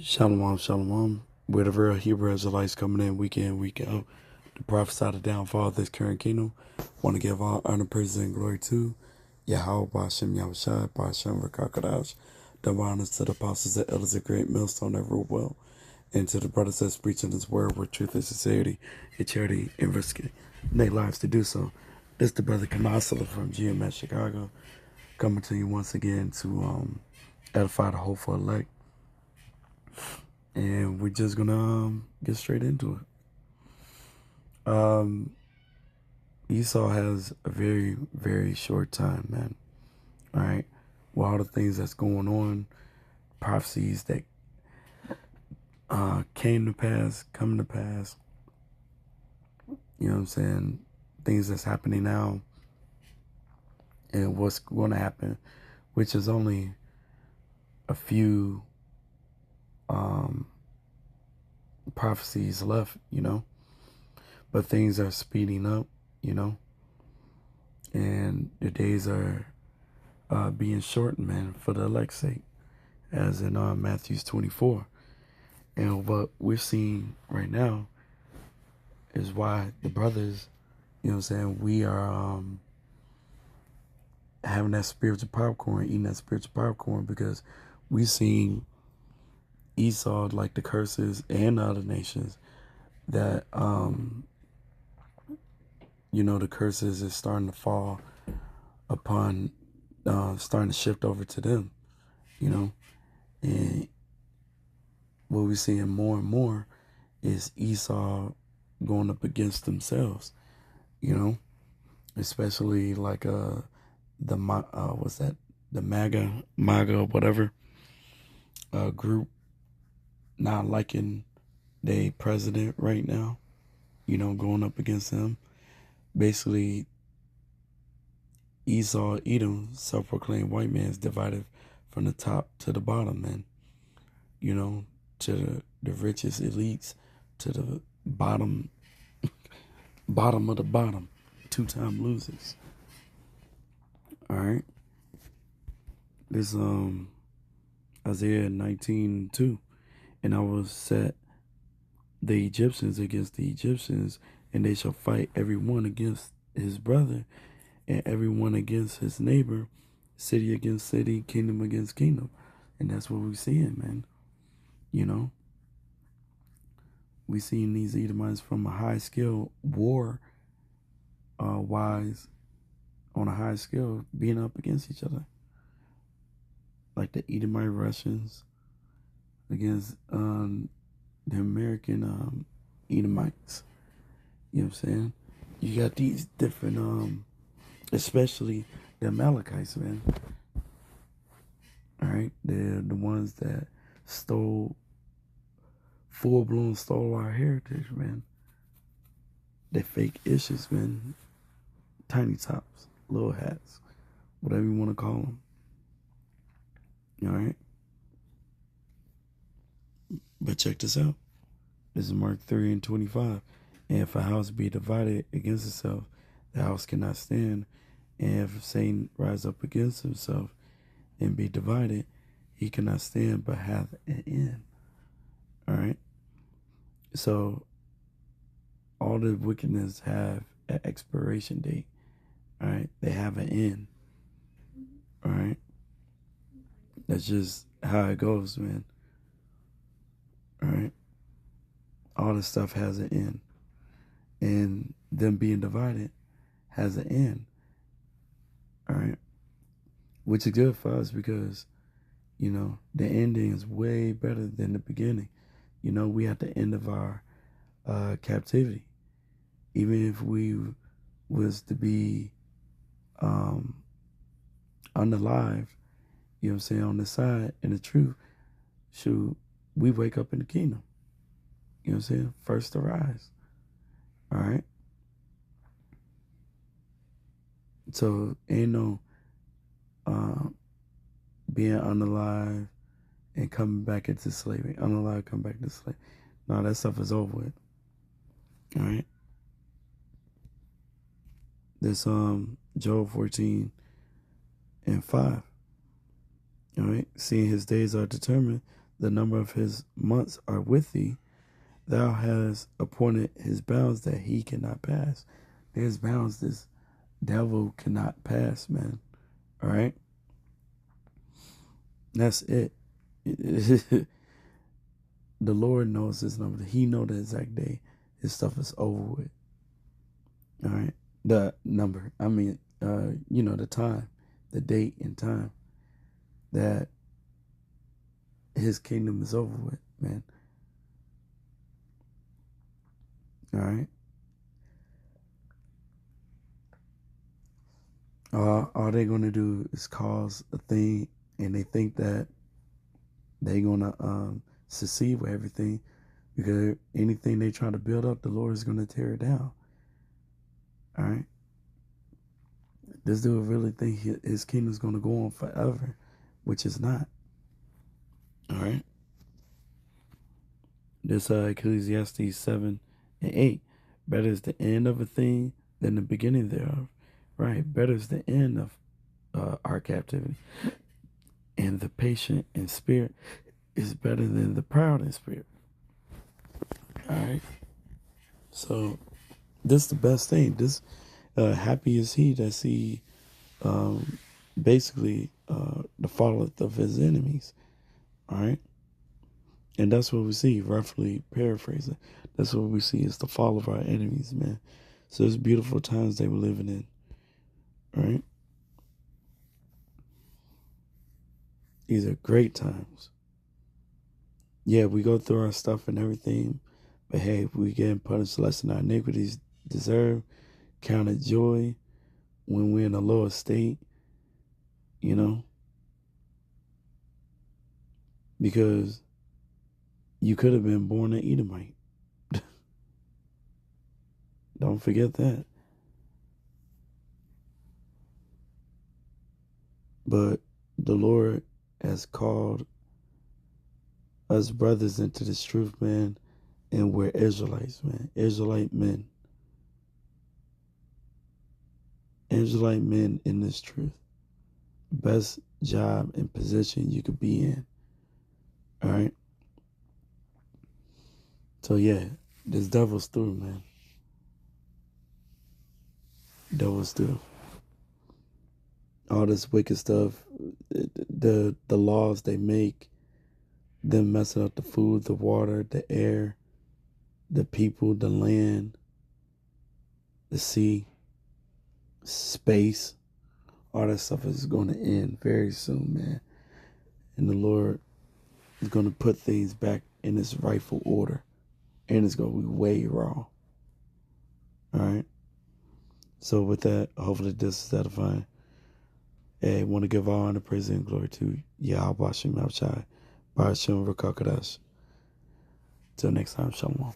Shalom, shalom. We're the real Hebrew Israelites coming in week out to prophesy the downfall of this current kingdom. Want to give all honor, praise, and glory to Yahweh, Ba'ashem, Yahushai, Ba'ashem, Rakakadash. Double honors to the apostles and elders of great millstone that rule well, and to the brothers that's preaching his word with truth and sincerity, and charity, and risking their lives to do so. This the brother Kanasala from GMS Chicago, coming to you once again to edify the hopeful elect. And we're just gonna get straight into it. Esau has a very, very short time, man. All right, with all the things that's going on, prophecies that came to pass, come to pass. You know what I'm saying? Things that's happening now, and what's going to happen, which is only a few prophecies left, but things are speeding up, and the days are being shortened, man, for the elect's sake, as in Matthew 24. And what we're seeing right now is why the brothers, we are having that spiritual popcorn, eating that spiritual popcorn, because we seen Esau, like the curses and the other nations, that the curses is starting to fall upon, starting to shift over to them, and what we're seeing more and more is Esau going up against themselves, especially like what's that, the MAGA whatever group not liking the president right now, going up against him. Basically, Esau, Edom, self-proclaimed white man, is divided from the top to the bottom, man. To the richest elites, to the bottom of the bottom, two-time losers. All right. This Isaiah 19:2, and I will set the Egyptians against the Egyptians, and they shall fight every one against his brother, and every one against his neighbor, city against city, kingdom against kingdom. And that's what we're seeing, man. We seeing these Edomites from a high scale war wise, on a high scale, being up against each other. Like the Edomite Russians against the American Edomites. You know what I'm saying? You got these different, especially the Amalekites, man. All right, they're the ones that full-blown stole our heritage, man. They fake issues, man. Tiny tops, little hats, whatever you want to call them. All right? But check this out. This is Mark 3:25. And if a house be divided against itself, the house cannot stand. And if Satan rise up against himself and be divided, he cannot stand, but hath an end. All right? So all the wickedness have an expiration date. All right? They have an end. All right? That's just how it goes, man. All right? All this stuff has an end. And them being divided has an end. All right? Which is good for us because, the ending is way better than the beginning. We at the end of our captivity. Even if we was to be unalive, you know what I'm saying, on the side, and the truth, shoot, we wake up in the kingdom. You know what I'm saying? First to rise. All right? So ain't no being unalive and coming back into slavery. Unalive, come back to slavery. No, that stuff is over with. All right? This Job 14:5. All right? Seeing his days are determined, the number of his months are with thee. Thou hast appointed his bounds that he cannot pass. There's bounds this devil cannot pass, man. All right? That's it. The Lord knows his number. He knows the exact day his stuff is over with. All right? The number. I mean, the time, the date and time that his kingdom is over with, man. All right? All they're going to do is cause a thing, and they think that they're going to succeed with everything, because anything they try to build up, the Lord is going to tear it down. All right? This dude really think his kingdom is going to go on forever, which is not. All right? This Ecclesiastes 7 and 8. Better is the end of a thing than the beginning thereof. Right? Better is the end of our captivity. And the patient in spirit is better than the proud in spirit. All right? So, this is the best thing. This happy is he that see basically the falleth of his enemies. All right? And that's what we see, roughly paraphrasing. That's what we see is the fall of our enemies, man. So it's beautiful times they were living in. Right? These are great times. Yeah, we go through our stuff and everything, but hey, if we get punished less than our iniquities deserve, count it joy when we're in a lower state, because you could have been born an Edomite. Don't forget that. But the Lord has called us brothers into this truth, man, and we're Israelites, man. Israelite men. Israelite men in this truth. Best job and position you could be in. All right? So, yeah, this devil's through, man. Devil's through. All this wicked stuff, the laws they make, them messing up the food, the water, the air, the people, the land, the sea, space, all that stuff is going to end very soon, man. And the Lord is going to put things back in its rightful order. And it's going to be way raw. All right? So with that, hopefully this is edifying. Hey, I want to give all honor, praise, and glory to Yahweh Shem Shai, Ba'ashem Rakakadash. Till next time, Shalom.